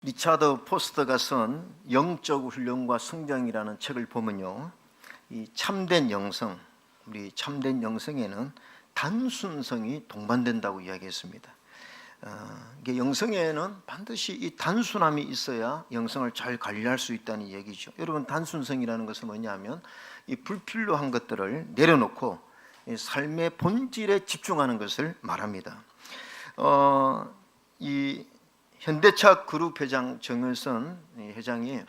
리차드 포스터가 쓴 영적 훈련과 성장이라는 책을 보면요, 이 참된 영성, 우리 참된 영성에는 단순성이 동반된다고 이야기했습니다. 이게 영성에는 반드시 이 단순함이 있어야 영성을 잘 관리할 수 있다는 얘기죠. 여러분, 단순성이라는 것은 뭐냐면 이 불필요한 것들을 내려놓고 이 삶의 본질에 집중하는 것을 말합니다. 이 현대차 그룹 회장 정일선 회장이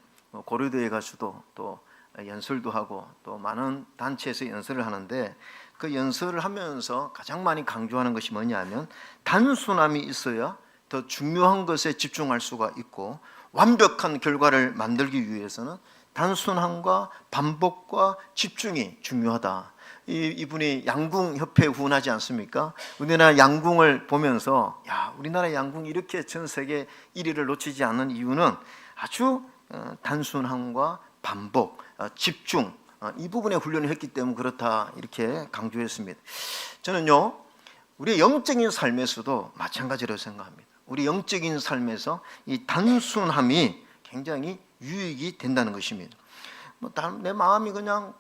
고려대에 가서도 또 연설도 하고 또 많은 단체에서 연설을 하는데, 그 연설을 하면서 가장 많이 강조하는 것이 뭐냐면 단순함이 있어야 더 중요한 것에 집중할 수가 있고, 완벽한 결과를 만들기 위해서는 단순함과 반복과 집중이 중요하다. 이분이 양궁협회 후원하지 않습니까? 우리나라 양궁을 보면서 우리나라 양궁이 이렇게 전 세계 1위를 놓치지 않는 이유는 아주 단순함과 반복, 집중, 이 부분에 훈련을 했기 때문에 그렇다, 이렇게 강조했습니다. 저는요, 우리의 영적인 삶에서도 마찬가지로 생각합니다. 우리 영적인 삶에서 이 단순함이 굉장히 유익이 된다는 것입니다. 내 마음이 그냥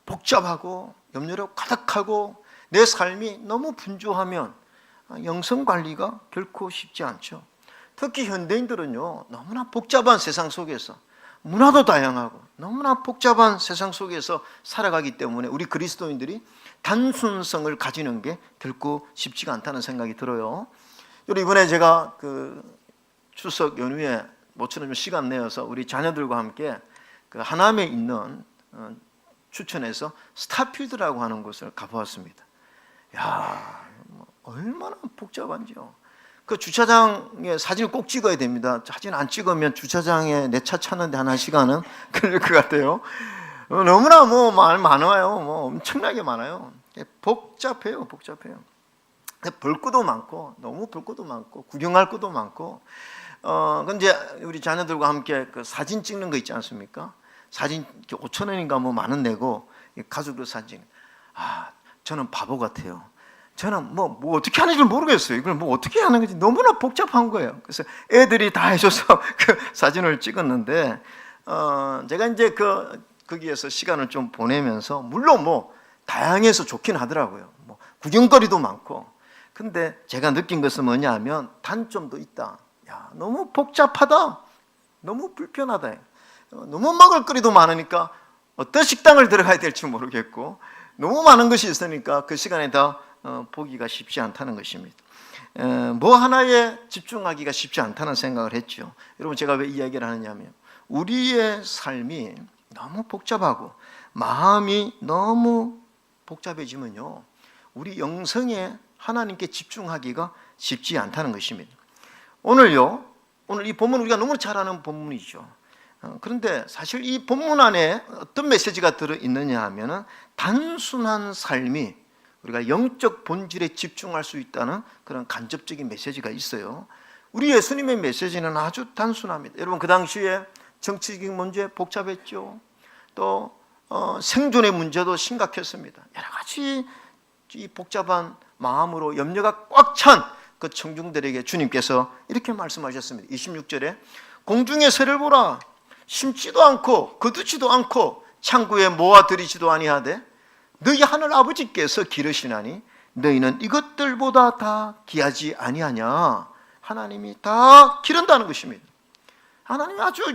복잡하고 염려로 가득하고 내 삶이 너무 분주하면 영성 관리가 결코 쉽지 않죠. 특히 현대인들은요, 너무나 복잡한 세상 속에서, 문화도 다양하고 너무나 복잡한 세상 속에서 살아가기 때문에 우리 그리스도인들이 단순성을 가지는 게 결코 쉽지가 않다는 생각이 들어요. 이번에 제가 추석 연휴에 모처럼 시간 내어서 우리 자녀들과 함께 하남에 있는 추천해서 스타필드라고 하는 곳을 가보았습니다. 얼마나 복잡한지요. 그 주차장에 사진을 꼭 찍어야 됩니다. 사진 안 찍으면 주차장에 내 차 찾는데 한 시간은 걸릴 것 같아요. 너무나 말 많아요. 엄청나게 많아요. 복잡해요. 볼 것도 많고, 너무 볼 것도 많고, 구경할 것도 많고. 근데 우리 자녀들과 함께 사진 찍는 거 있지 않습니까? 사진 5,000원인가 만 원 내고 가족들 사진. 저는 바보 같아요. 저는 뭐 어떻게 하는지 모르겠어요. 이걸 어떻게 하는 건지 너무나 복잡한 거예요. 그래서 애들이 다 해줘서 그 사진을 찍었는데, 제가 이제 거기에서 시간을 좀 보내면서, 물론 다양해서 좋긴 하더라고요. 구경거리도 많고. 근데 제가 느낀 것은 뭐냐면 단점도 있다. 너무 복잡하다. 너무 불편하다. 너무 먹을거리도 많으니까 어떤 식당을 들어가야 될지 모르겠고, 너무 많은 것이 있으니까 그 시간에 다 보기가 쉽지 않다는 것입니다. 뭐 하나에 집중하기가 쉽지 않다는 생각을 했죠. 여러분, 제가 왜 이야기를 하느냐면, 우리의 삶이 너무 복잡하고 마음이 너무 복잡해지면요, 우리 영성에 하나님께 집중하기가 쉽지 않다는 것입니다. 오늘 이 본문 우리가 너무 잘 아는 본문이죠. 그런데 사실 이 본문 안에 어떤 메시지가 들어있느냐 하면은, 단순한 삶이 우리가 영적 본질에 집중할 수 있다는 그런 간접적인 메시지가 있어요. 우리 예수님의 메시지는 아주 단순합니다. 여러분, 그 당시에 정치적인 문제 복잡했죠. 또 생존의 문제도 심각했습니다. 여러 가지 이 복잡한 마음으로 염려가 꽉 찬 그 청중들에게 주님께서 이렇게 말씀하셨습니다. 26절에 공중의 새를 보라. 심지도 않고 거두지도 않고 창고에 모아들이지도 아니하되 너희 하늘 아버지께서 기르시나니 너희는 이것들보다 다 귀하지 아니하냐. 하나님이 다 기른다는 것입니다.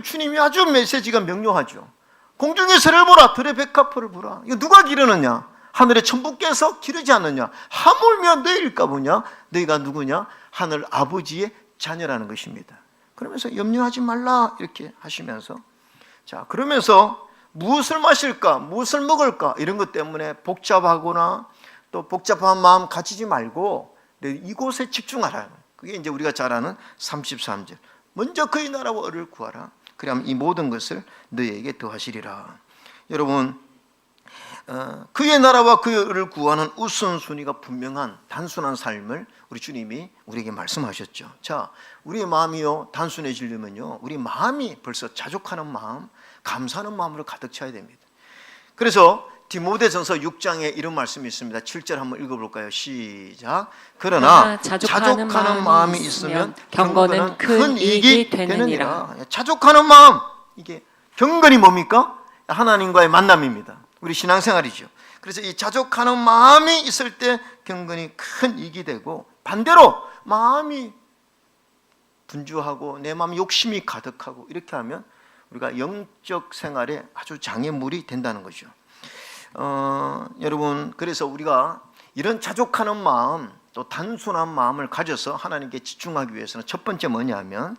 주님이 아주 메시지가 명료하죠. 공중의 새를 보라, 들의 백합화를 보라. 이거 누가 기르느냐? 하늘의 천부께서 기르지 않느냐? 하물며 너희일까 보냐? 너희가 누구냐? 하늘 아버지의 자녀라는 것입니다. 그러면서 염려하지 말라, 이렇게 하시면서, 그러면서 무엇을 마실까, 무엇을 먹을까, 이런 것 때문에 복잡하거나 또 복잡한 마음 가지지 말고 이곳에 집중하라. 그게 이제 우리가 잘 아는 33절. 먼저 그의 나라와 의를 구하라. 그러면 이 모든 것을 너희에게 더하시리라. 여러분, 그의 나라와 그의 의를 구하는 우선순위가 분명한 단순한 삶을 우리 주님이 우리에게 말씀하셨죠. 우리의 마음이요, 단순해지려면요, 우리 마음이 벌써 자족하는 마음, 감사하는 마음으로 가득 차야 됩니다. 그래서 디모데전서 6장에 이런 말씀이 있습니다. 7절 한번 읽어볼까요? 시작. 그러나 자족하는 마음이 있으면 경건은 큰 이익이 되느니라. 자족하는 마음, 이게 경건이 뭡니까? 하나님과의 만남입니다. 우리 신앙생활이죠. 그래서 이 자족하는 마음이 있을 때 경건이 큰 이익이 되고, 반대로 마음이 분주하고 내 마음에 욕심이 가득하고 이렇게 하면 우리가 영적 생활에 아주 장애물이 된다는 거죠. 여러분, 그래서 우리가 이런 자족하는 마음, 또 단순한 마음을 가져서 하나님께 집중하기 위해서는 첫 번째 뭐냐면,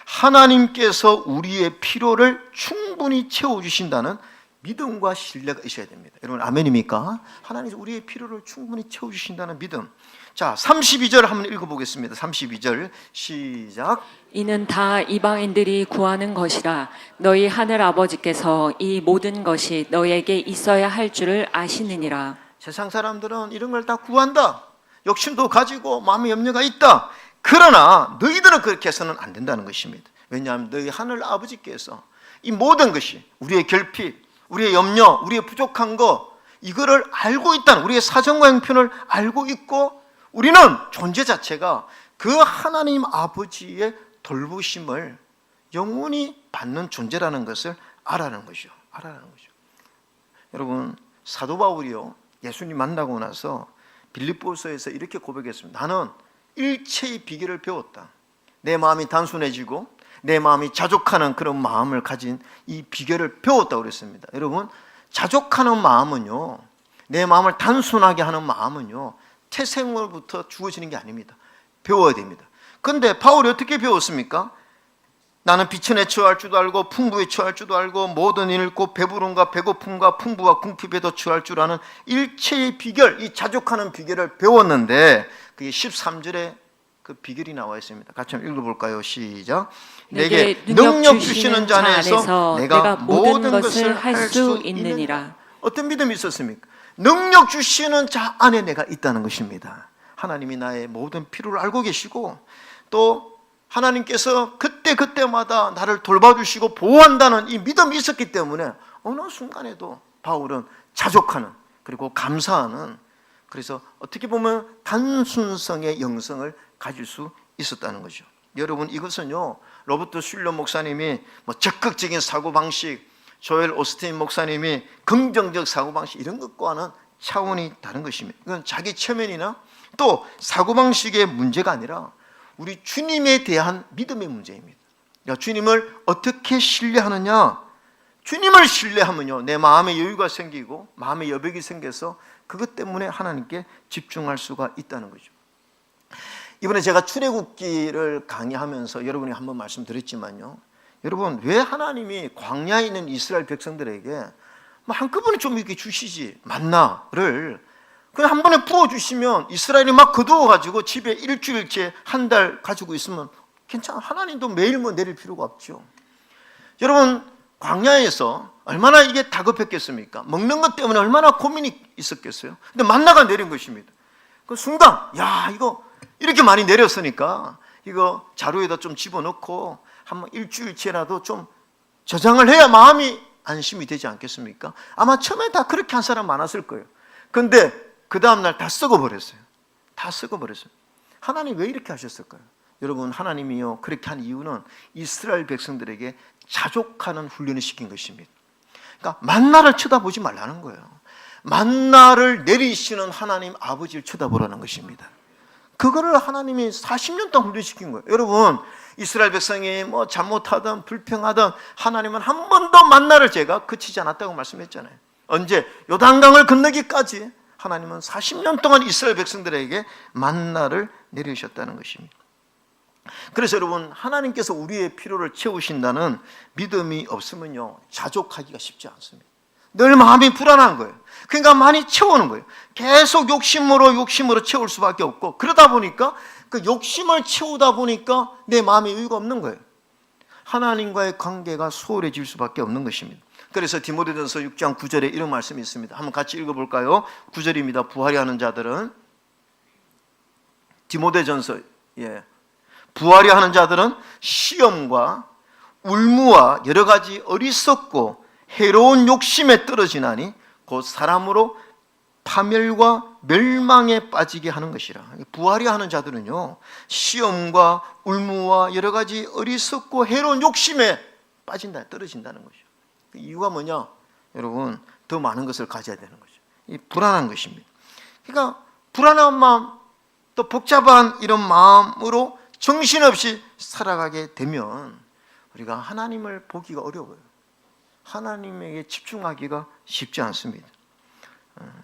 하나님께서 우리의 필요를 충분히 채워주신다는 믿음과 신뢰가 있어야 됩니다. 여러분, 아멘입니까? 하나님께서 우리의 필요를 충분히 채워주신다는 믿음. 자, 32절 한번 읽어보겠습니다. 32절 시작. 이는 다 이방인들이 구하는 것이라 너희 하늘 아버지께서 이 모든 것이 너희에게 있어야 할 줄을 아시느니라. 세상 사람들은 이런 걸 다 구한다, 욕심도 가지고 마음의 염려가 있다. 그러나 너희들은 그렇게 해서는 안 된다는 것입니다. 왜냐하면 너희 하늘 아버지께서 이 모든 것이, 우리의 결핍, 우리의 염려, 우리의 부족한 거, 이거를 알고 있다는, 우리의 사정과 형편을 알고 있고, 우리는 존재 자체가 그 하나님 아버지의 돌보심을 영원히 받는 존재라는 것을 알아라는 거죠. 여러분, 사도 바울이요, 예수님 만나고 나서 빌립보서에서 이렇게 고백했습니다. 나는 일체의 비결을 배웠다. 내 마음이 단순해지고 내 마음이 자족하는 그런 마음을 가진 이 비결을 배웠다고 그랬습니다. 여러분, 자족하는 마음은요, 내 마음을 단순하게 하는 마음은요, 태생으로부터 주어지는 게 아닙니다. 배워야 됩니다. 그런데 바울이 어떻게 배웠습니까? 나는 빛에 처할 줄도 알고 풍부에 처할 줄도 알고 모든 일을 곧 배부름과 배고픔과 풍부와 궁핍에도 처할 줄 아는 일체의 비결, 이 자족하는 비결을 배웠는데, 그게 13절에 그 비결이 나와 있습니다. 같이 한번 읽어볼까요? 시작. 내게 능력 주시는 자 안에서 내가 모든 것을 할 수 있느니라. 어떤 믿음이 있었습니까? 능력 주시는 자 안에 내가 있다는 것입니다. 하나님이 나의 모든 필요를 알고 계시고, 또 하나님께서 그때마다 나를 돌봐주시고 보호한다는 이 믿음이 있었기 때문에 어느 순간에도 바울은 자족하는, 그리고 감사하는, 그래서 어떻게 보면 단순성의 영성을 가질 수 있었다는 거죠. 여러분, 이것은요, 로버트 슐러 목사님이 적극적인 사고방식, 조엘 오스틴 목사님이 긍정적 사고방식, 이런 것과는 차원이 다른 것입니다. 이건 자기 체면이나 또 사고방식의 문제가 아니라 우리 주님에 대한 믿음의 문제입니다. 그러니까 주님을 어떻게 신뢰하느냐, 주님을 신뢰하면요, 내 마음에 여유가 생기고 마음의 여백이 생겨서 그것 때문에 하나님께 집중할 수가 있다는 거죠. 이번에 제가 출애굽기를 강의하면서 여러분이 한번 말씀드렸지만요, 여러분, 왜 하나님이 광야에 있는 이스라엘 백성들에게 한꺼번에 좀 이렇게 주시지, 만나를 그냥 한 번에 부어주시면 이스라엘이 막 거두어가지고 집에 일주일째 한 달 가지고 있으면 괜찮아, 하나님도 매일 내릴 필요가 없죠. 여러분, 광야에서 얼마나 이게 다급했겠습니까? 먹는 것 때문에 얼마나 고민이 있었겠어요? 근데 만나가 내린 것입니다. 그 순간, 야, 이거 이렇게 많이 내렸으니까 이거 자루에다 좀 집어넣고 한번 일주일째라도 좀 저장을 해야 마음이 안심이 되지 않겠습니까? 아마 처음에 다 그렇게 한 사람 많았을 거예요. 그런데 그 다음날 다 썩어버렸어요. 하나님 왜 이렇게 하셨을까요? 여러분, 하나님이요, 그렇게 한 이유는 이스라엘 백성들에게 자족하는 훈련을 시킨 것입니다. 그러니까 만나를 쳐다보지 말라는 거예요. 만나를 내리시는 하나님 아버지를 쳐다보라는 것입니다. 그거를 하나님이 40년 동안 훈련시킨 거예요. 여러분, 이스라엘 백성이 잘못하든 불평하든 하나님은 한 번도 만나를 제가 그치지 않았다고 말씀했잖아요. 언제? 요단강을 건너기까지 하나님은 40년 동안 이스라엘 백성들에게 만나를 내리셨다는 것입니다. 그래서 여러분, 하나님께서 우리의 필요를 채우신다는 믿음이 없으면요, 자족하기가 쉽지 않습니다. 늘 마음이 불안한 거예요. 그러니까 많이 채우는 거예요. 계속 욕심으로 채울 수밖에 없고, 그러다 보니까 그 욕심을 채우다 보니까 내 마음에 여유가 없는 거예요. 하나님과의 관계가 소홀해질 수밖에 없는 것입니다. 그래서 디모데전서 6장 9절에 이런 말씀이 있습니다. 한번 같이 읽어볼까요? 9절입니다. 부활이 하는 자들은, 디모데전서, 부활이 하는 자들은 시험과 울무와 여러 가지 어리석고 해로운 욕심에 떨어지나니 곧 사람으로 파멸과 멸망에 빠지게 하는 것이라. 부활이 하는 자들은요, 시험과 울무와 여러 가지 어리석고 해로운 욕심에 빠진다, 떨어진다는 것이죠. 그 이유가 뭐냐? 여러분, 더 많은 것을 가져야 되는 거죠. 이 불안한 것입니다. 그러니까 불안한 마음, 또 복잡한 이런 마음으로 정신없이 살아가게 되면 우리가 하나님을 보기가 어려워요. 하나님에게 집중하기가 쉽지 않습니다.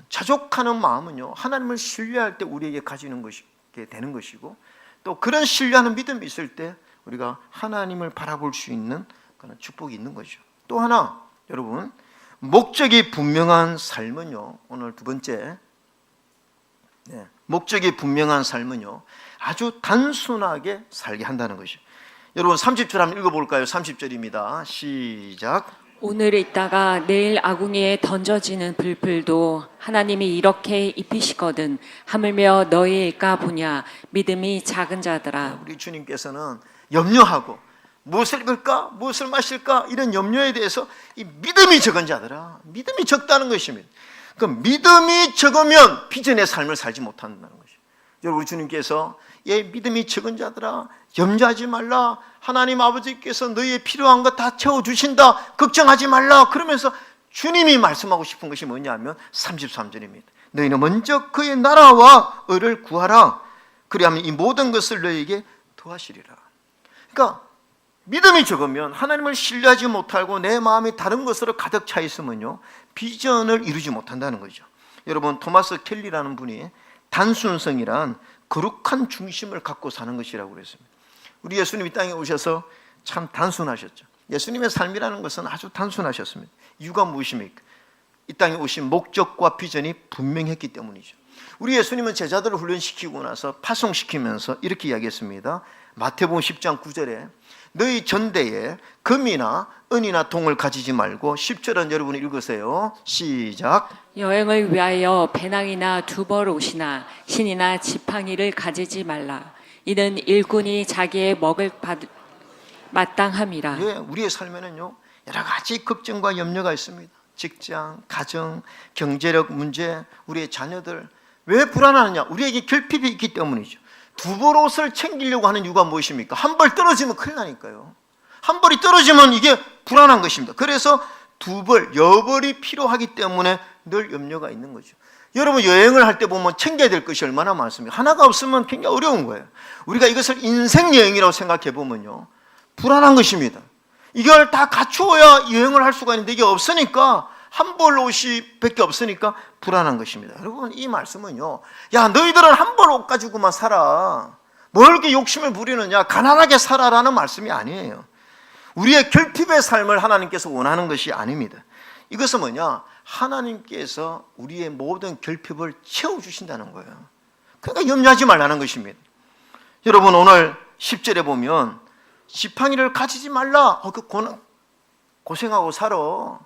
자족하는 마음은요, 하나님을 신뢰할 때 우리에게 가지는 것이 되는 것이고, 또 그런 신뢰하는 믿음이 있을 때 우리가 하나님을 바라볼 수 있는 그런 축복이 있는 거죠. 또 하나, 여러분, 목적이 분명한 삶은요, 오늘 두 번째, 목적이 분명한 삶은요, 아주 단순하게 살게 한다는 것이죠. 여러분 30절 한번 읽어볼까요? 30절입니다. 시작. 오늘 있다가 내일 아궁이에 던져지는 불풀도 하나님이 이렇게 입히시거든 하물며 너희일까 보냐 믿음이 작은 자들아. 우리 주님께서는 염려하고 무엇을 입을까? 무엇을 마실까? 이런 염려에 대해서 이 믿음이 적은 자들아, 믿음이 적다는 것입니다. 그 믿음이 적으면 비전의 삶을 살지 못한다는 것이죠. 여러분, 우리 주님께서 믿음이 적은 자들아 염려하지 말라, 하나님 아버지께서 너희의 필요한 것 다 채워주신다, 걱정하지 말라, 그러면서 주님이 말씀하고 싶은 것이 뭐냐면 33절입니다. 너희는 먼저 그의 나라와 의를 구하라, 그리하면 이 모든 것을 너희에게 더하시리라. 그러니까 믿음이 적으면, 하나님을 신뢰하지 못하고 내 마음이 다른 것으로 가득 차 있으면요, 비전을 이루지 못한다는 거죠. 여러분, 토마스 켈리라는 분이 단순성이란 거룩한 중심을 갖고 사는 것이라고 그랬습니다. 우리 예수님이 땅에 오셔서 참 단순하셨죠. 예수님의 삶이라는 것은 아주 단순하셨습니다. 이유가 무엇입니까? 이 땅에 오신 목적과 비전이 분명했기 때문이죠. 우리 예수님은 제자들을 훈련시키고 나서 파송시키면서 이렇게 이야기했습니다. 마태복음 10장 9절에 너희 전대에 금이나 은이나 동을 가지지 말고, 10절은 여러분이 읽으세요. 시작. 여행을 위하여 배낭이나 두벌 옷이나 신이나 지팡이를 가지지 말라. 이는 일꾼이 자기의 먹을 마땅함이라. 예, 우리의 삶에는요, 여러 가지 걱정과 염려가 있습니다. 직장, 가정, 경제력 문제, 우리의 자녀들. 왜 불안하느냐? 우리에게 결핍이 있기 때문이죠. 두 벌 옷을 챙기려고 하는 이유가 무엇입니까? 한 벌 떨어지면 큰일 나니까요. 한 벌이 떨어지면 이게 불안한 것입니다. 그래서 두 벌, 여벌이 필요하기 때문에 늘 염려가 있는 거죠. 여러분, 여행을 할 때 보면 챙겨야 될 것이 얼마나 많습니까? 하나가 없으면 굉장히 어려운 거예요. 우리가 이것을 인생 여행이라고 생각해 보면요, 불안한 것입니다. 이걸 다 갖추어야 여행을 할 수가 있는데 이게 없으니까, 한 벌 옷이 밖에 없으니까 불안한 것입니다. 여러분, 이 말씀은요, 야, 너희들은 한 벌 옷 가지고만 살아, 뭘 이렇게 욕심을 부리느냐, 가난하게 살아라는 말씀이 아니에요. 우리의 결핍의 삶을 하나님께서 원하는 것이 아닙니다. 이것은 뭐냐? 하나님께서 우리의 모든 결핍을 채워주신다는 거예요. 그러니까 염려하지 말라는 것입니다. 여러분, 오늘 10절에 보면 지팡이를 가지지 말라, 고생하고 살아,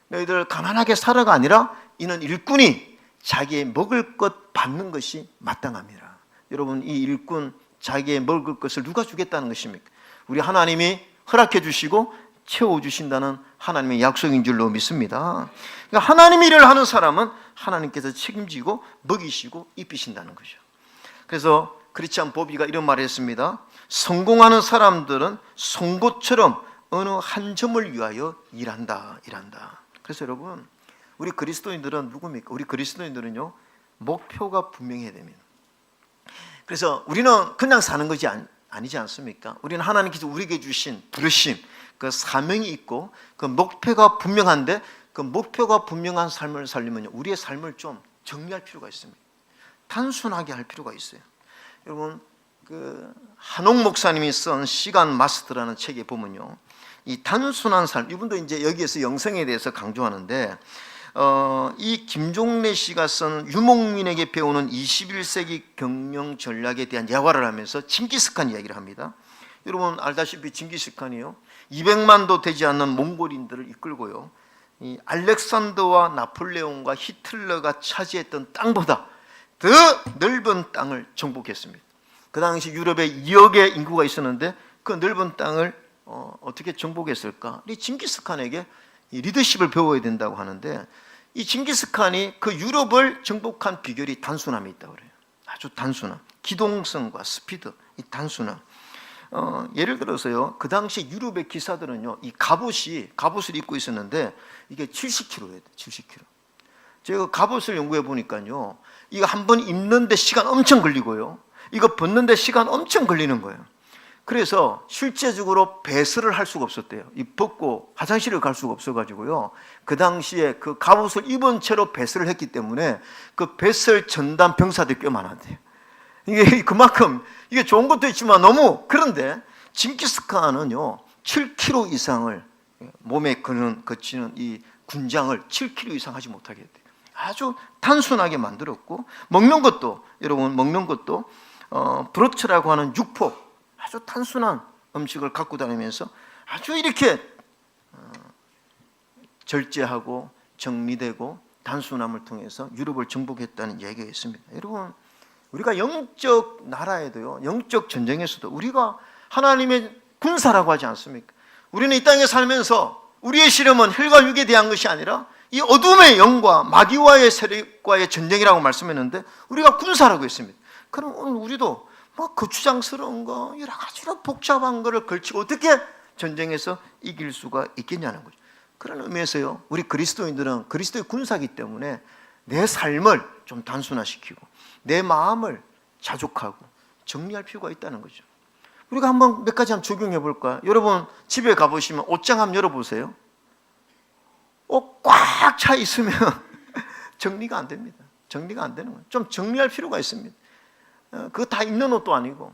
너희들 가난하게 살아가 아니라 이는 일꾼이 자기의 먹을 것 받는 것이 마땅함이라. 여러분, 이 일꾼 자기의 먹을 것을 누가 주겠다는 것입니까? 우리 하나님이 허락해 주시고 채워주신다는 하나님의 약속인 줄로 믿습니다. 그러니까 하나님 일을 하는 사람은 하나님께서 책임지고 먹이시고 입히신다는 거죠. 그래서 크리스찬 보비가 이런 말을 했습니다. 성공하는 사람들은 송곳처럼 어느 한 점을 위하여 일한다. 그래서 여러분, 우리 그리스도인들은 누굽니까? 우리 그리스도인들은요, 목표가 분명해야 됩니다. 그래서 우리는 그냥 사는 것이 아니지 않습니까? 우리는 하나님께서 우리에게 주신 부르심, 그 사명이 있고 그 목표가 분명한데, 그 목표가 분명한 삶을 살려면 우리의 삶을 좀 정리할 필요가 있습니다. 단순하게 할 필요가 있어요. 여러분, 그 한옥 목사님이 쓴 시간 마스터라는 책에 보면요, 이 단순한 삶, 이분도 이제 여기에서 영성에 대해서 강조하는데, 이 김종래 씨가 쓴 유목민에게 배우는 21세기 경영 전략에 대한 예화를 하면서 징기스칸 이야기를 합니다. 여러분 알다시피 징기스칸이요, 200만도 되지 않는 몽골인들을 이끌고요, 이 알렉산더와 나폴레옹과 히틀러가 차지했던 땅보다 더 넓은 땅을 정복했습니다. 그 당시 유럽에 2억의 인구가 있었는데 그 넓은 땅을 어떻게 정복했을까? 이 징기스칸에게 이 리더십을 배워야 된다고 하는데, 이 징기스칸이 그 유럽을 정복한 비결이 단순함이 있다고 그래요. 아주 단순함, 기동성과 스피드, 이 단순함. 예를 들어서요, 그 당시 유럽의 기사들은요, 이 갑옷을 입고 있었는데 이게 70kg예요, 70kg. 제가 갑옷을 연구해 보니까요, 이거 한 번 입는데 시간 엄청 걸리고요, 이거 벗는데 시간 엄청 걸리는 거예요. 그래서 실제적으로 배설을 할 수가 없었대요. 이 벗고 화장실을 갈 수가 없어가지고요, 그 당시에 그 갑옷을 입은 채로 배설을 했기 때문에 그 배설 전담 병사들이 꽤 많았대요. 이게 그만큼 이게 좋은 것도 있지만 너무, 그런데 징기스칸은요 7kg 이상을 몸에 거치는 이 군장을 7kg 이상 하지 못하게 했대요. 아주 단순하게 만들었고, 먹는 것도 여러분, 먹는 것도 브로처라고 하는 육포, 아주 단순한 음식을 갖고 다니면서 아주 이렇게 절제하고 정리되고 단순함을 통해서 유럽을 정복했다는 얘기가 있습니다. 여러분, 우리가 영적 나라에도요, 영적 전쟁에서도 우리가 하나님의 군사라고 하지 않습니까? 우리는 이 땅에 살면서 우리의 실험은 혈과 육에 대한 것이 아니라 이 어둠의 영과 마귀와의 세력과의 전쟁이라고 말씀했는데 우리가 군사라고 했습니다. 그럼 오늘 우리도 뭐 거추장스러운 거, 여러 가지로 복잡한 거를 걸치고 어떻게 전쟁에서 이길 수가 있겠냐는 거죠. 그런 의미에서요, 우리 그리스도인들은 그리스도의 군사이기 때문에 내 삶을 좀 단순화시키고 내 마음을 자족하고 정리할 필요가 있다는 거죠. 우리가 한번 몇 가지 한번 적용해 볼까요? 여러분 집에 가보시면 옷장 한번 열어보세요. 옷 꽉 차 있으면 정리가 안 됩니다. 정리가 안 되는 거예요. 좀 정리할 필요가 있습니다. 그거 다 입는 옷도 아니고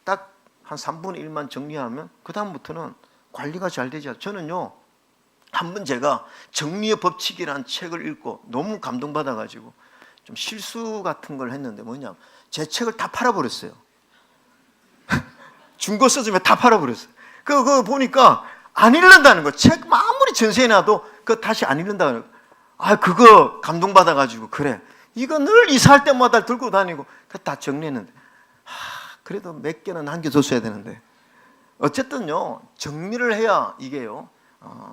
딱 한 3분의 1만 정리하면 그 다음부터는 관리가 잘 되지 않아요. 저는요, 한번 제가 정리의 법칙이라는 책을 읽고 너무 감동받아가지고 좀 실수 같은 걸 했는데, 뭐냐, 제 책을 다 팔아버렸어요. 중고 서점에 다 팔아버렸어요. 그거 보니까 안 읽는다는 거. 책 아무리 전세에 놔도 그거 다시 안 읽는다는 거. 그거 감동받아가지고, 그래, 이거 늘 이사할 때마다 들고 다니고 다 정리했는데, 그래도 몇 개는 남겨뒀어야 되는데, 어쨌든요, 정리를 해야 이게요,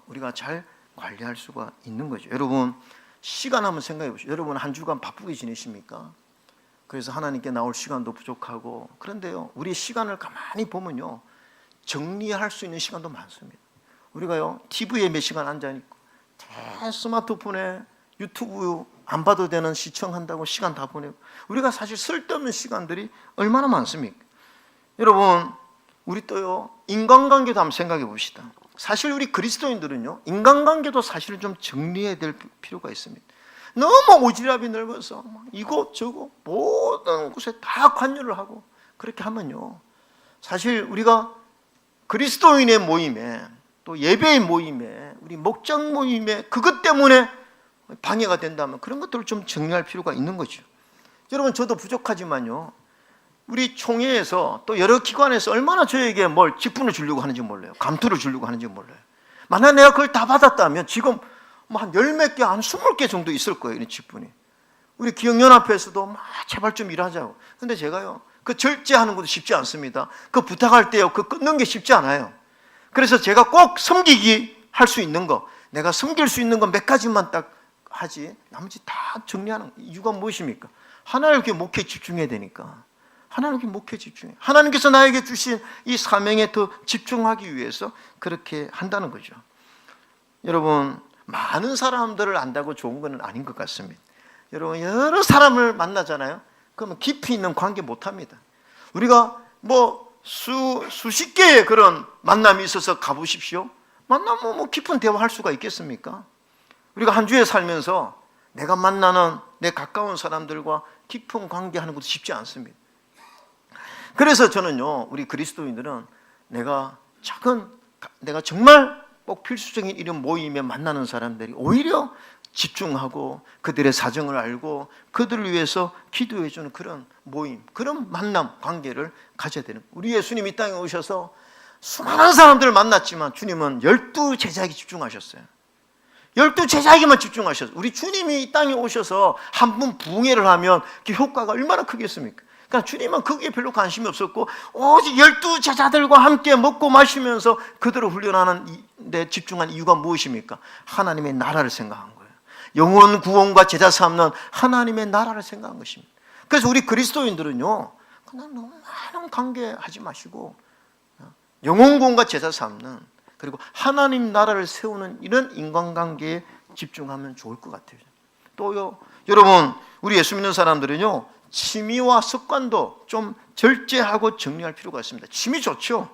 우리가 잘 관리할 수가 있는 거죠. 여러분, 시간 한번 생각해 보시죠. 여러분 한 주간 바쁘게 지내십니까? 그래서 하나님께 나올 시간도 부족하고, 그런데요, 우리 시간을 가만히 보면요, 정리할 수 있는 시간도 많습니다. 우리가요, TV에 몇 시간 앉아있고 스마트폰에 유튜브 안 봐도 되는 시청한다고 시간 다 보내고, 우리가 사실 쓸데없는 시간들이 얼마나 많습니까? 여러분, 우리 또요, 인간관계도 한번 생각해 봅시다. 사실 우리 그리스도인들은요, 인간관계도 사실 좀 정리해야 될 필요가 있습니다. 너무 오지랖이 넓어서 이곳 저곳 모든 곳에 다 관여를 하고, 그렇게 하면요, 사실 우리가 그리스도인의 모임에, 또 예배의 모임에, 우리 목장 모임에 그것 때문에 방해가 된다면 그런 것들을 좀 정리할 필요가 있는 거죠. 여러분, 저도 부족하지만요, 우리 총회에서 또 여러 기관에서 얼마나 저에게 뭘 직분을 주려고 하는지 몰라요. 감투를 주려고 하는지 몰라요. 만약 내가 그걸 다 받았다면 지금 뭐 한 10몇 개, 한 20개 정도 있을 거예요, 이런 직분이. 우리 기억연합회에서도 제발 좀 일하자고. 근데 제가요, 그 절제하는 것도 쉽지 않습니다. 그 부탁할 때요, 그 끊는 게 쉽지 않아요. 그래서 제가 꼭 섬기기 할 수 있는 거, 내가 섬길 수 있는 거 몇 가지만 딱 하지, 나머지 다 정리하는 이유가 무엇입니까? 하나님께 목회에 집중해야 되니까. 하나님께 목회에 집중해. 하나님께서 나에게 주신 이 사명에 더 집중하기 위해서 그렇게 한다는 거죠. 여러분, 많은 사람들을 안다고 좋은 건 아닌 것 같습니다. 여러분, 여러 사람을 만나잖아요. 그러면 깊이 있는 관계 못 합니다. 우리가 뭐 수십 개의 그런 만남이 있어서 가보십시오. 만나면 뭐 깊은 대화할 수가 있겠습니까? 우리가 한 주에 살면서 내가 만나는 내 가까운 사람들과 깊은 관계하는 것도 쉽지 않습니다. 그래서 저는요, 우리 그리스도인들은 내가 정말 꼭 필수적인 이런 모임에 만나는 사람들이 오히려 집중하고 그들의 사정을 알고 그들을 위해서 기도해주는 그런 모임, 그런 만남, 관계를 가져야 되는. 우리 예수님 이 땅에 오셔서 수많은 사람들을 만났지만 주님은 12제자에게 집중하셨어요. 12제자에게만 집중하셨어요. 우리 주님이 이 땅에 오셔서 한 분 부흥회를 하면 그 효과가 얼마나 크겠습니까? 그러니까 주님은 거기에 별로 관심이 없었고 오직 12제자들과 함께 먹고 마시면서 그들을 훈련하는 데 집중한 이유가 무엇입니까? 하나님의 나라를 생각한 거예요. 영원 구원과 제자 삼는 하나님의 나라를 생각한 것입니다. 그래서 우리 그리스도인들은요, 그냥 너무 많은 관계하지 마시고 영원 구원과 제자 삼는, 그리고 하나님 나라를 세우는 이런 인간관계에 집중하면 좋을 것 같아요. 또요, 여러분, 우리 예수 믿는 사람들은요, 취미와 습관도 좀 절제하고 정리할 필요가 있습니다. 취미 좋죠.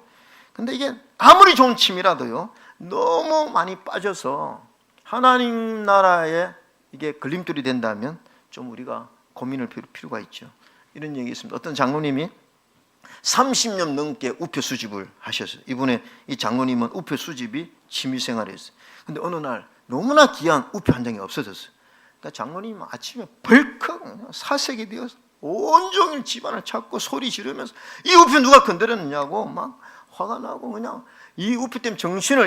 근데 이게 아무리 좋은 취미라도요, 너무 많이 빠져서 하나님 나라에 이게 걸림돌이 된다면 좀 우리가 고민할 필요가 있죠. 이런 얘기 있습니다. 어떤 장로님이 30년 넘게 우표 수집을 하셨어요. 이분의 이 장로님은 우표 수집이 취미생활이었어요. 근데 어느 날 너무나 귀한 우표 한 장이 없어졌어요. 그러니까 장로님 아침에 벌컥 사색이 되어서 온종일 집안을 찾고 소리 지르면서 이 우표 누가 건드렸느냐고 막 화가 나고, 그냥 이 우표 때문에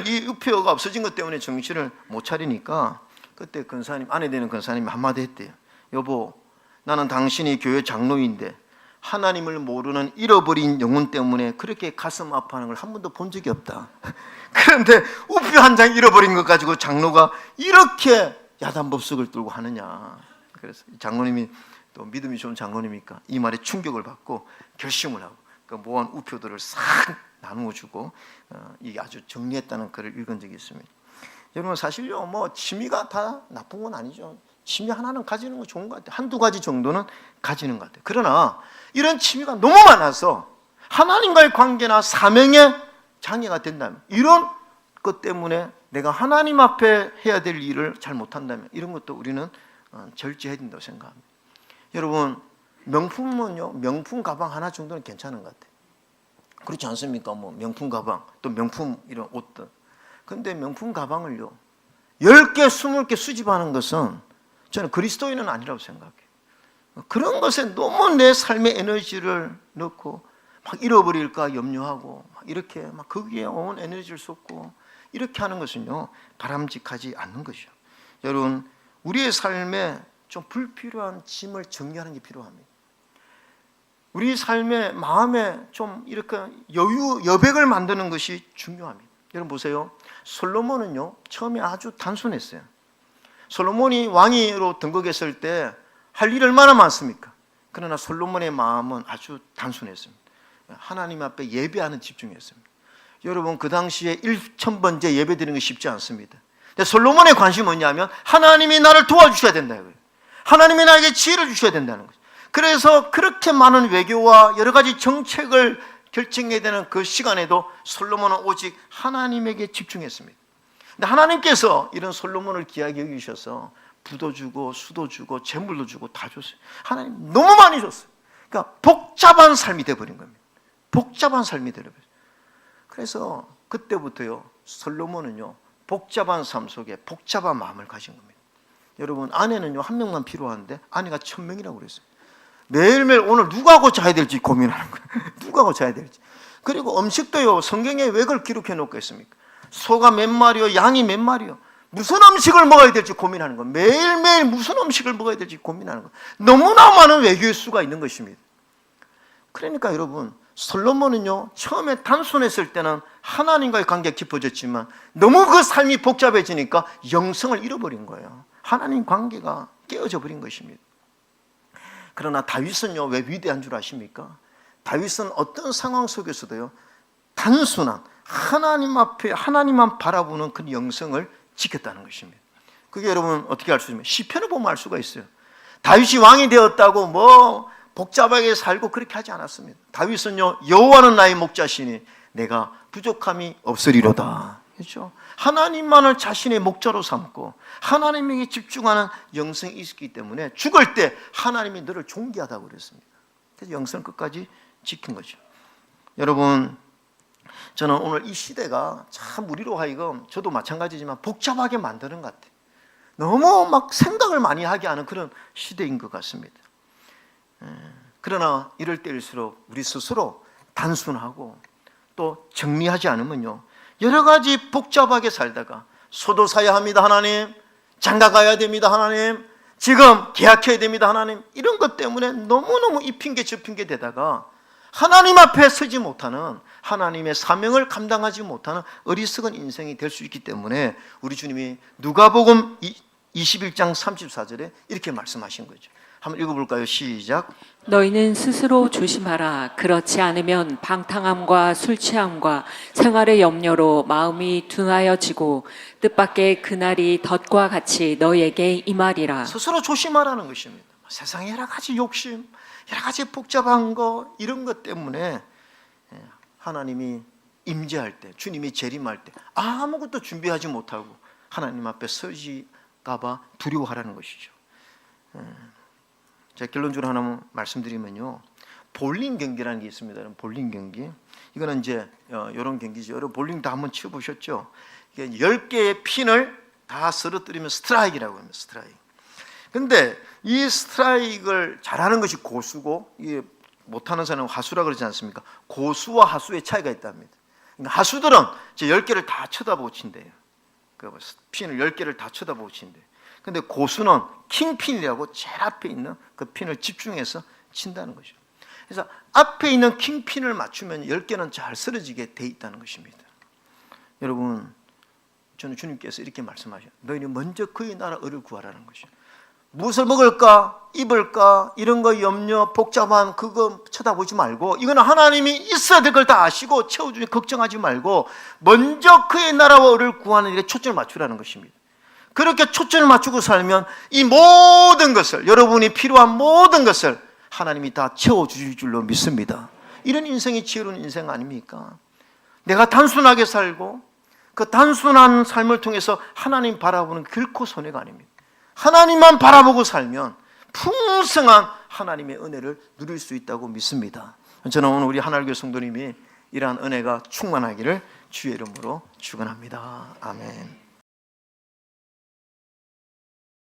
이 우표가 없어진 것 때문에 정신을 못 차리니까 그때 권사님, 아내 되는 권사님이 한마디 했대요. 여보, 나는 당신이 교회 장로인데 하나님을 모르는 잃어버린 영혼 때문에 그렇게 가슴 아파하는 걸 한 번도 본 적이 없다. 그런데 우표 한 장 잃어버린 것 가지고 장로가 이렇게 야단법석을 들고 하느냐. 그래서 장로님이 또 믿음이 좋은 장로님이니까 이 말에 충격을 받고 결심을 하고 그 모은 우표들을 싹 나누어주고 이 아주 정리했다는 글을 읽은 적이 있습니다. 여러분, 사실요, 뭐 취미가 다 나쁜 건 아니죠. 취미 하나는 가지는 거 좋은 것 같아요. 한두 가지 정도는 가지는 것 같아요. 그러나 이런 취미가 너무 많아서 하나님과의 관계나 사명에 장애가 된다면, 이런 것 때문에 내가 하나님 앞에 해야 될 일을 잘 못한다면, 이런 것도 우리는 절제해야 된다고 생각합니다. 여러분, 명품은요, 명품 가방 하나 정도는 괜찮은 것 같아요. 그렇지 않습니까? 뭐 명품 가방, 또 명품 이런 옷들. 근데 명품 가방을요, 10개, 20개 수집하는 것은 저는 그리스도인은 아니라고 생각해요. 그런 것에 너무 내 삶의 에너지를 넣고 막 잃어버릴까 염려하고 막 이렇게 막 거기에 온 에너지를 쏟고 이렇게 하는 것은요, 바람직하지 않는 것이요. 여러분, 우리의 삶에 좀 불필요한 짐을 정리하는 게 필요합니다. 우리 삶의 마음에 좀 이렇게 여백을 만드는 것이 중요합니다. 여러분 보세요. 솔로몬은요, 처음에 아주 단순했어요. 솔로몬이 왕위로 등극했을 때 할 일이 얼마나 많습니까? 그러나 솔로몬의 마음은 아주 단순했습니다. 하나님 앞에 예배하는 집중이었습니다. 여러분, 그 당시에 1000번째 예배 드리는 게 쉽지 않습니다. 근데 솔로몬의 관심은 뭐냐면 하나님이 나를 도와주셔야 된다 이거예요. 하나님이 나에게 지혜를 주셔야 된다는 거죠. 그래서 그렇게 많은 외교와 여러 가지 정책을 결정해야 되는 그 시간에도 솔로몬은 오직 하나님에게 집중했습니다. 근데 하나님께서 이런 솔로몬을 귀하게 여기셔서 부도 주고 수도 주고 재물도 주고 다 줬어요. 하나님 너무 많이 줬어요. 그러니까 복잡한 삶이 돼버린 겁니다. 복잡한 삶이 되어버렸어요. 그래서 그때부터요, 솔로몬은요, 복잡한 삶 속에 복잡한 마음을 가진 겁니다. 여러분, 아내는요, 한 명만 필요한데 아내가 1000명이라고 그랬어요. 매일매일 오늘 누구하고 자야 될지 고민하는 거예요. 누구하고 자야 될지. 그리고 음식도요, 성경에 왜 그걸 기록해 놓고 있습니까? 소가 몇 마리요, 양이 몇 마리요. 무슨 음식을 먹어야 될지 고민하는 거예요. 매일매일 무슨 음식을 먹어야 될지 고민하는 거예요. 너무나 많은 외교의 수가 있는 것입니다. 그러니까 여러분, 솔로몬은요, 처음에 단순했을 때는 하나님과의 관계가 깊어졌지만 너무 그 삶이 복잡해지니까 영성을 잃어버린 거예요. 하나님 관계가 깨어져 버린 것입니다. 그러나 다윗은요, 왜 위대한 줄 아십니까? 다윗은 어떤 상황 속에서도요, 단순한 하나님 앞에 하나님만 바라보는 그 영성을 지켰다는 것입니다. 그게 여러분 어떻게 알 수 있냐면 시편을 보면 알 수가 있어요. 다윗이 왕이 되었다고 뭐 복잡하게 살고 그렇게 하지 않았습니다. 다윗은요, 여호와는 나의 목자시니 내가 부족함이 없으리로다. 그렇죠? 하나님만을 자신의 목자로 삼고 하나님에게 집중하는 영성이 있기 때문에 죽을 때 하나님이 너를 존귀하다고 그랬습니다. 그래서 영성을 끝까지 지킨 거죠. 여러분, 저는 오늘 이 시대가 참 우리로 하여금, 저도 마찬가지지만 복잡하게 만드는 것 같아요. 너무 막 생각을 많이 하게 하는 그런 시대인 것 같습니다. 그러나 이럴 때일수록 우리 스스로 단순하고 또 정리하지 않으면요, 여러 가지 복잡하게 살다가 소도 사야 합니다 하나님, 장가 가야 됩니다 하나님, 지금 계약해야 됩니다 하나님, 이런 것 때문에 너무너무 이 핑계 저 핑계 대다가 하나님 앞에 서지 못하는, 하나님의 사명을 감당하지 못하는 어리석은 인생이 될 수 있기 때문에 우리 주님이 누가복음 21장 34절에 이렇게 말씀하신 거죠. 한번 읽어볼까요? 시작. 너희는 스스로 조심하라. 그렇지 않으면 방탕함과 술 취함과 생활의 염려로 마음이 둔하여지고 뜻밖의 그날이 덫과 같이 너희에게 임하리라. 스스로 조심하라는 것입니다. 세상에 여러 가지 욕심, 여러 가지 복잡한 거 이런 것 때문에 하나님이 임재할 때, 주님이 재림할 때 아무것도 준비하지 못하고 하나님 앞에 서질까봐 두려워하라는 것이죠. 제가 결론적으로 하나 말씀드리면요, 볼링 경기라는 게 있습니다. 볼링 경기. 이거는 이제 이런 경기죠. 여러분 볼링 다 한번 치워보셨죠? 10개의 핀을 다 쓰러뜨리면 스트라이크라고 합니다. 스트라이크. 근데 이 스트라이크를 잘하는 것이 고수고, 이게 못하는 사람은 하수라 그러지 않습니까? 고수와 하수의 차이가 있답니다. 그러니까 하수들은 이제 10개를 다 쳐다보고 친대요. 그 핀을 10개를 다 쳐다보고 친대요. 근데 고수는 킹핀이라고 제일 앞에 있는 그 핀을 집중해서 친다는 거죠. 그래서 앞에 있는 킹핀을 맞추면 10개는 잘 쓰러지게 돼 있다는 것입니다. 여러분, 저는 주님께서 이렇게 말씀하셔요. 너희는 먼저 그의 나라 의를 구하라는 것이죠. 무엇을 먹을까, 입을까, 이런 거 염려, 복잡한 그거 쳐다보지 말고, 이거는 하나님이 있어야 될 걸 다 아시고 채워주니 걱정하지 말고 먼저 그의 나라와 의를 구하는 일에 초점을 맞추라는 것입니다. 그렇게 초점을 맞추고 살면 이 모든 것을, 여러분이 필요한 모든 것을 하나님이 다 채워주실 줄로 믿습니다. 이런 인생이 지혜로운 인생 아닙니까? 내가 단순하게 살고 그 단순한 삶을 통해서 하나님 바라보는 결코 손해가 아닙니다. 하나님만 바라보고 살면 풍성한 하나님의 은혜를 누릴 수 있다고 믿습니다. 저는 오늘 우리 하나님의 성도님이 이러한 은혜가 충만하기를 주의 이름으로 축원합니다. 아멘.